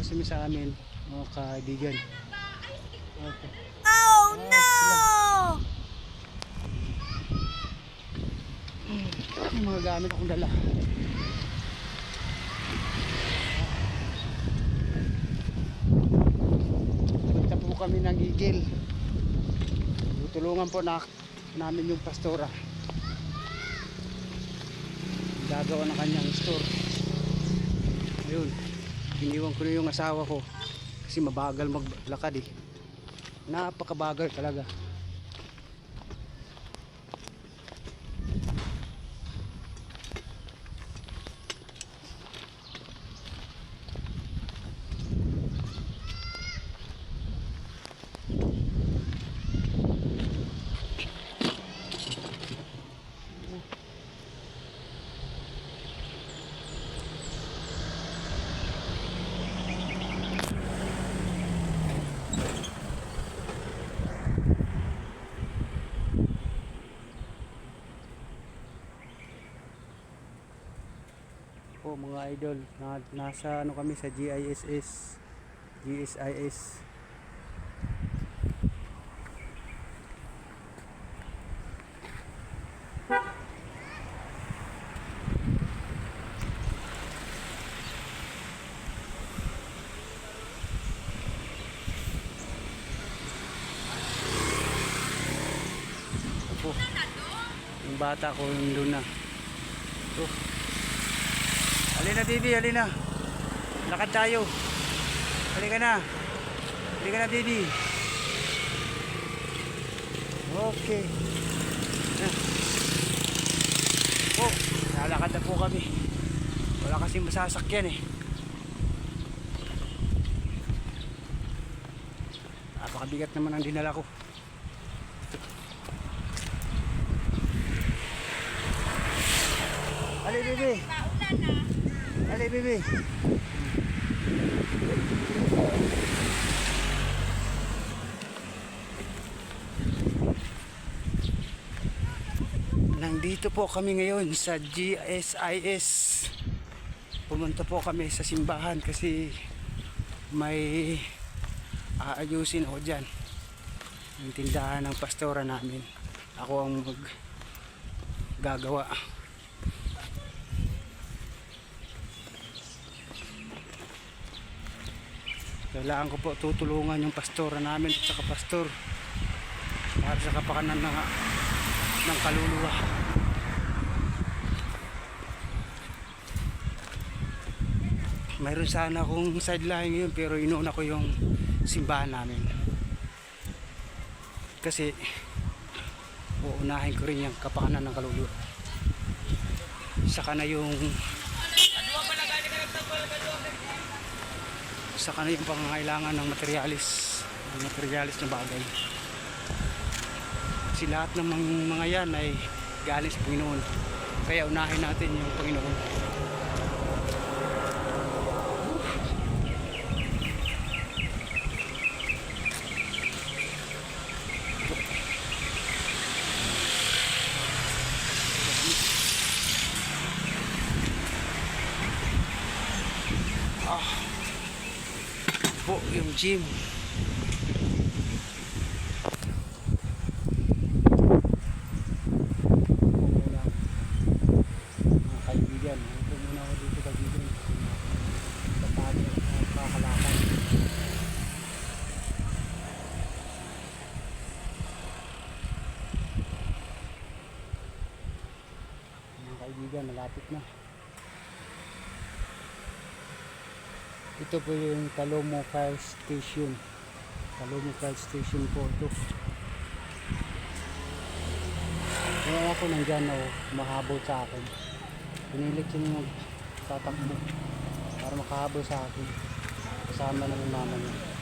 kasi sa amin, mga kaibigan. Okay. Oh no! Yung mga gamit akong dala. Punta po kami ng Igil. Tutulungan po namin yung pastora. Gagawa ng kanyang store. Ayun, iniwan ko na yung asawa ko kasi mabagal maglakad eh. Napakabagal talaga. Po mga idol, nasa ano kami sa GISS. Po, yung bata ko yung Luna. Ito. Halina Didi, halina. Lakad tayo. Halika na. Halika na Didi. Okay. Po, lalakad na po kami. Wala kasing masasakyan eh. Napakabigat naman ang dinala ko. Ali Bibi. Ali Bibi. Nandito po kami ngayon sa GSIS. Pumunta po kami sa simbahan kasi may aayusin ako dyan. Yung tindahan ng pastora namin. Ako ang gagawa. Kailangan ko po tutulungan yung pastora namin at saka pastor para sa kapakanan ng kaluluwa. Mayroon sana akong sideline ngayon pero inuuna ko yung simbahan namin. Kasi uunahin ko rin yung kapakanan ng kaluluwa. Saka na yung pangangailangan ng materialis na bagay. Kasi lahat ng mga yan ay galing sa Panginoon. Kaya unahin natin yung Panginoon. Po yung gym. Mga kaibigan, ito muna ako dito kaibigan. Sa tayo kakalakan. Mga kaibigan, malapit na. Ito po yung Talomo Fire Station. Talomo Fire Station po ito. Kaya ako nandyan o mahabol sa akin. Pinilit yung tatakbo para makahabol sa akin. Kasama ng mama niya.